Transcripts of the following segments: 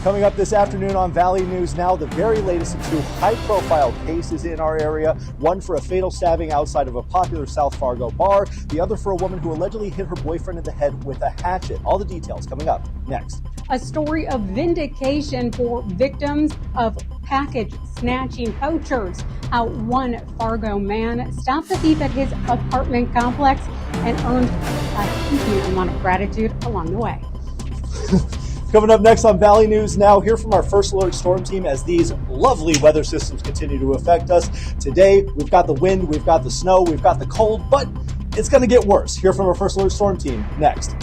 Coming up this afternoon on Valley News Now, the very latest of two high-profile cases in our area. One for a fatal stabbing outside of a popular South Fargo bar. The other for a woman who allegedly hit her boyfriend in the head with a hatchet. All the details coming up next. A story of vindication for victims of package snatching poachers. How one Fargo man stopped the thief at his apartment complex and earned a huge amount of gratitude along the way. Coming up next on Valley News Now, hear from our First Alert Storm Team as these lovely weather systems continue to affect us. Today, we've got the wind, we've got the snow, we've got the cold, but it's going to get worse. Hear from our First Alert Storm Team next.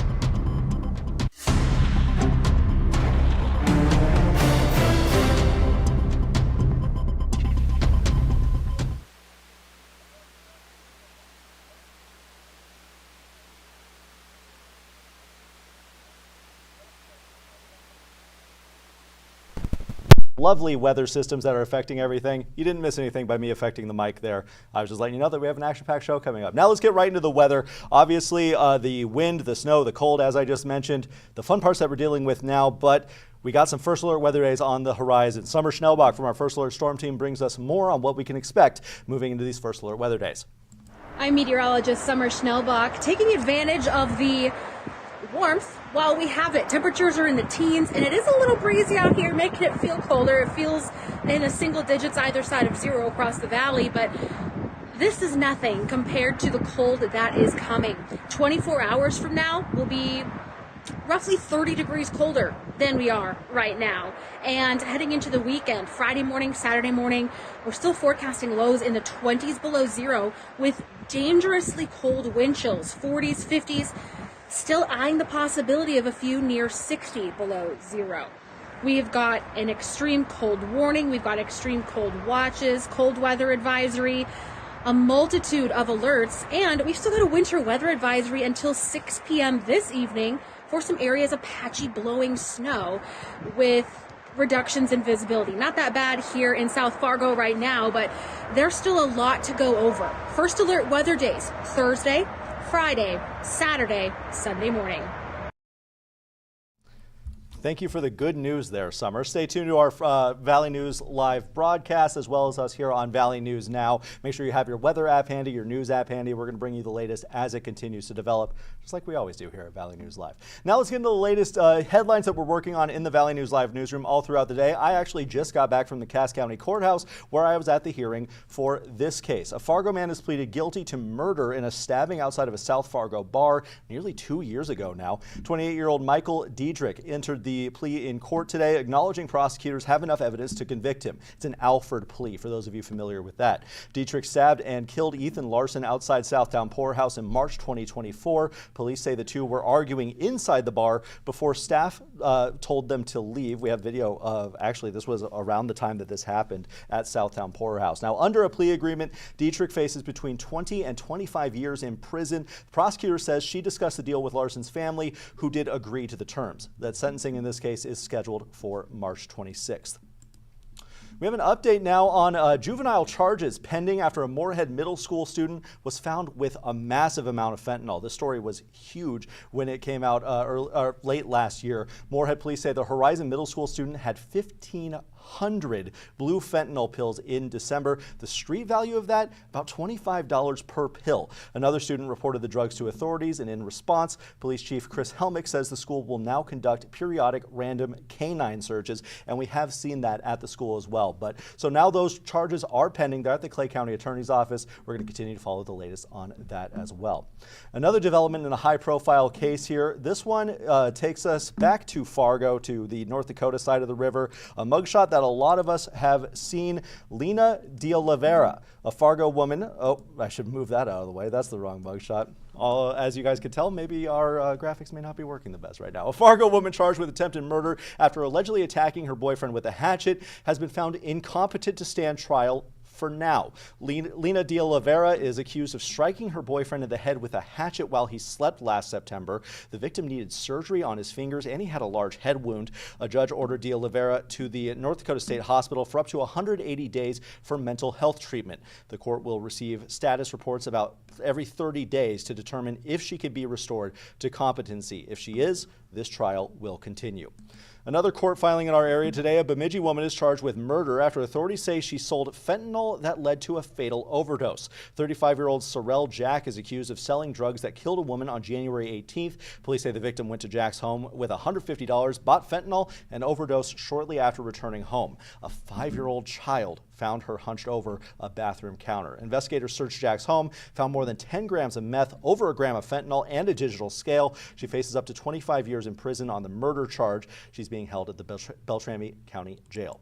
Lovely weather systems that are affecting everything. You didn't miss anything by me affecting the mic there. I was just letting you know that we have an action-packed show coming up. Now let's get right into the weather. Obviously, the wind, the snow, the cold, as I just mentioned, the fun parts that we're dealing with now, but we got some First Alert weather days on the horizon. Summer Schnellbach from our First Alert Storm Team brings us more on what we can expect moving into these First Alert weather days. I'm meteorologist Summer Schnellbach, taking advantage of the warmth while we have it. Temperatures are in the teens and it is a little breezy out here, making it feel colder. It feels in the single digits either side of zero across the valley, but this is nothing compared to the cold that is coming. 24 hours from now will be roughly 30 degrees colder than we are right now. And heading into the weekend, Friday morning, Saturday morning, we're still forecasting lows in the 20s below zero with dangerously cold wind chills, 40s, 50s, still eyeing the possibility of a few near 60 below zero. We've got an extreme cold warning, we've got extreme cold watches, cold weather advisory, a multitude of alerts, and we've still got a winter weather advisory until 6 p.m. this evening for some areas of patchy blowing snow with reductions in visibility. Not that bad here in South Fargo right now, but there's still a lot to go over. First alert weather days, Thursday, Friday, Saturday, Sunday morning. Thank you for the good news there, Summer. Stay tuned to our Valley News live broadcast, as well as us here on Valley News Now. Make sure you have your weather app handy, your news app handy. We're going to bring you the latest as it continues to develop, just like we always do here at Valley News Live. Now let's get into the latest headlines that we're working on in the Valley News Live newsroom all throughout the day. I actually just got back from the Cass County Courthouse, where I was at the hearing for this case. A Fargo man has pleaded guilty to murder in a stabbing outside of a South Fargo bar nearly 2 years ago now. 28-year-old Michael Diedrich entered the plea in court today, acknowledging prosecutors have enough evidence to convict him. It's an Alford plea, for those of you familiar with that. Diedrich stabbed and killed Ethan Larson outside Southtown Poorhouse in March 2024. Police say the two were arguing inside the bar before staff told them to leave. We have video of, actually, this was around the time that this happened at Southtown Poorhouse. Now, under a plea agreement, Diedrich faces between 20 and 25 years in prison. The prosecutor says she discussed the deal with Larson's family, who did agree to the terms. That sentencing in this case is scheduled for March 26th. We have an update now on juvenile charges pending after a Moorhead Middle School student was found with a massive amount of fentanyl. This story was huge when it came out late last year. Moorhead police say the Horizon Middle School student had 1,500 blue fentanyl pills in December. The street value of that, about $25 per pill. Another student reported the drugs to authorities, and in response, Police Chief Chris Helmick says the school will now conduct periodic random canine searches, and we have seen that at the school as well. But so now those charges are pending. They're at the Clay County Attorney's Office. We're going to continue to follow the latest on that as well. Another development in a high-profile case here. This one takes us back to Fargo, to the North Dakota side of the river. A mugshot that a lot of us have seen. Lena De Oliveira, a Fargo woman. Oh, I should move that out of the way. That's the wrong mugshot. As you guys can tell, maybe our graphics may not be working the best right now. A Fargo woman charged with attempted murder after allegedly attacking her boyfriend with a hatchet has been found incompetent to stand trial for now. Lena De Oliveira is accused of striking her boyfriend in the head with a hatchet while he slept last September. The victim needed surgery on his fingers and he had a large head wound. A judge ordered De Oliveira to the North Dakota State Hospital for up to 180 days for mental health treatment. The court will receive status reports about every 30 days to determine if she could be restored to competency. If she is, This trial will continue. Another court filing in our area today, a Bemidji woman is charged with murder after authorities say she sold fentanyl that led to a fatal overdose. 35-year-old Sorrel Jack is accused of selling drugs that killed a woman on January 18th. Police say the victim went to Jack's home with $150, bought fentanyl, and overdosed shortly after returning home. A 5-year-old child found her hunched over a bathroom counter. Investigators searched Jack's home, found more than 10 grams of meth, over a gram of fentanyl, and a digital scale. She faces up to 25 years in prison on the murder charge. She's being held at the Beltrami County Jail.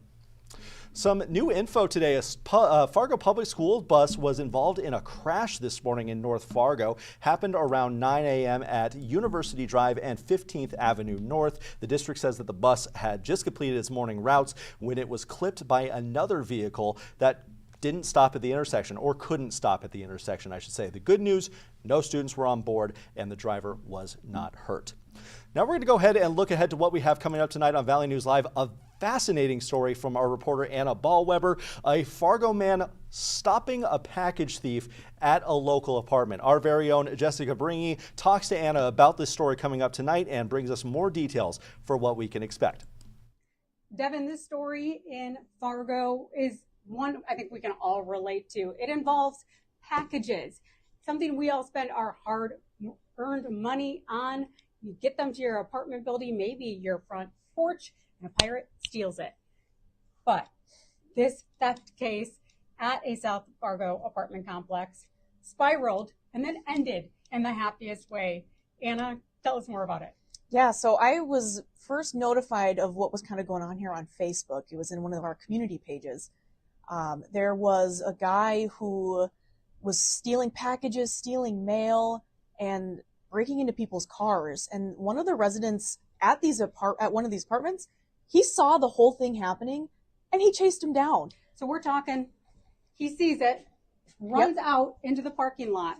Some new info today. A Fargo Public School bus was involved in a crash this morning in North Fargo. Happened around 9 a.m. at University Drive and 15th Avenue North. The district says that the bus had just completed its morning routes when it was clipped by another vehicle that didn't stop at the intersection, or couldn't stop at the intersection, I should say. The good news, no students were on board and the driver was not hurt. Now we're going to go ahead and look ahead to what we have coming up tonight on Valley News Live. A fascinating story from our reporter Anna Ballweber, a Fargo man stopping a package thief at a local apartment. Our very own Jessica Bringy talks to Anna about this story coming up tonight and brings us more details for what we can expect. Devin, this story in Fargo is one I think we can all relate to. It involves packages, something we all spend our hard-earned money on. You get them to your apartment building, maybe your front porch, and a pirate steals it. But this theft case at a South Fargo apartment complex spiraled and then ended in the happiest way. Anna, tell us more about it. Yeah, so I was first notified of what was kind of going on here on Facebook. It was in one of our community pages. There was a guy who was stealing packages, stealing mail, and breaking into people's cars. And one of the residents at one of these apartments, he saw the whole thing happening and he chased him down. So we're talking, he sees it, runs out into the parking lot,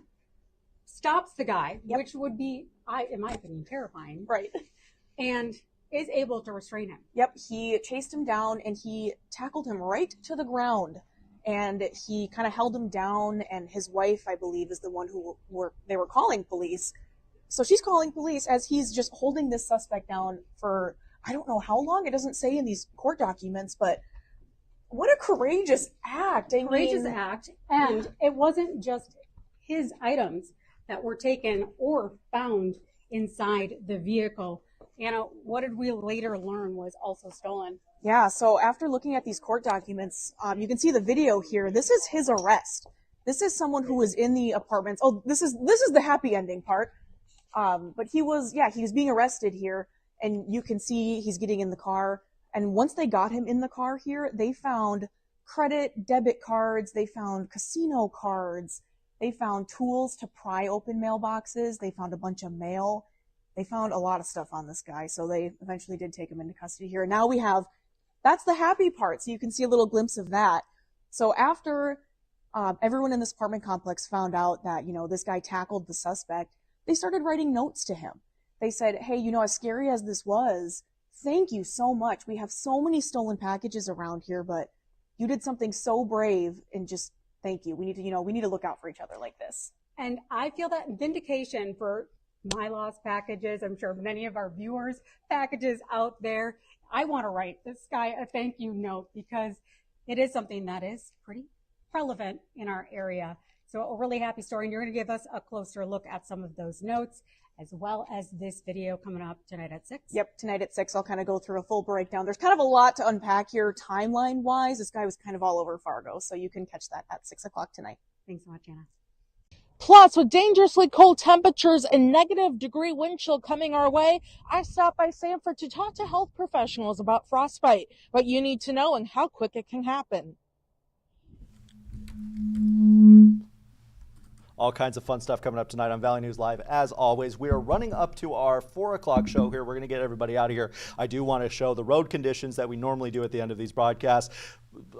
stops the guy, which would be, in my opinion, terrifying. Right. And is able to restrain him. Yep, he chased him down and he tackled him right to the ground. And he kind of held him down, and his wife, I believe, is the one who they were calling police. So she's calling police as he's just holding this suspect down for, I don't know how long. It doesn't say in these court documents, but what a courageous act. Courageous act. And it wasn't just his items that were taken or found inside the vehicle. Anna, what did we later learn was also stolen? Yeah, so after looking at these court documents, you can see the video here. This is his arrest. This is someone who was in the apartments. Oh, this is the happy ending part. But he was being arrested here, and you can see he's getting in the car. And once they got him in the car here, they found credit, debit cards, they found casino cards, they found tools to pry open mailboxes, they found a bunch of mail. They found a lot of stuff on this guy, so they eventually did take him into custody here. And now that's the happy part, so you can see a little glimpse of that. So after everyone in this apartment complex found out that, this guy tackled the suspect, they started writing notes to him. They said, hey, as scary as this was, thank you so much. We have so many stolen packages around here, but you did something so brave, and just thank you. We need to look out for each other like this. And I feel that vindication for my lost packages. I'm sure many of our viewers' packages out there. I want to write this guy a thank you note because it is something that is pretty relevant in our area. So a really happy story. And you're going to give us a closer look at some of those notes as well as this video coming up tonight at 6. Yep, tonight at 6, I'll kind of go through a full breakdown. There's kind of a lot to unpack here timeline-wise. This guy was kind of all over Fargo, so you can catch that at 6 o'clock tonight. Thanks so much, Anna. Plus, with dangerously cold temperatures and negative-degree wind chill coming our way, I stopped by Sanford to talk to health professionals about frostbite, what you need to know and how quick it can happen. All kinds of fun stuff coming up tonight on Valley News Live. As always, we are running up to our 4 o'clock show here. We're going to get everybody out of here. I do want to show the road conditions that we normally do at the end of these broadcasts.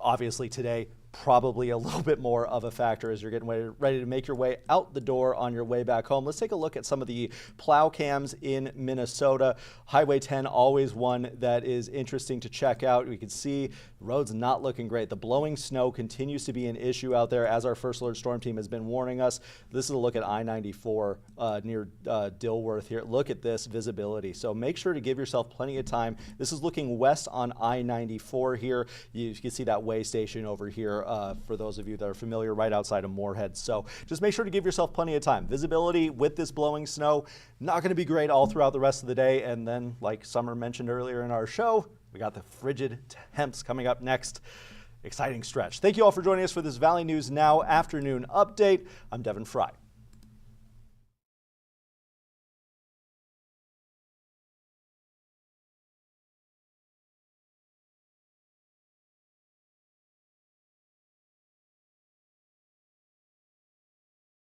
Obviously today, probably a little bit more of a factor as you're getting ready to make your way out the door on your way back home. Let's take a look at some of the plow cams in Minnesota. Highway 10, always one that is interesting to check out. We can see the road's not looking great. The blowing snow continues to be an issue out there, as our First Alert Storm Team has been warning us. This is a look at I-94 near Dilworth here. Look at this visibility. So make sure to give yourself plenty of time. This is looking west on I-94 here. You can see that way station over here for those of you that are familiar, right outside of Moorhead. So just make sure to give yourself plenty of time. Visibility with this blowing snow, not going to be great all throughout the rest of the day. And then, like Summer mentioned earlier in our show, we got the frigid temps coming up next. Exciting stretch. Thank you all for joining us for this Valley News Now afternoon update. I'm Devin Fry.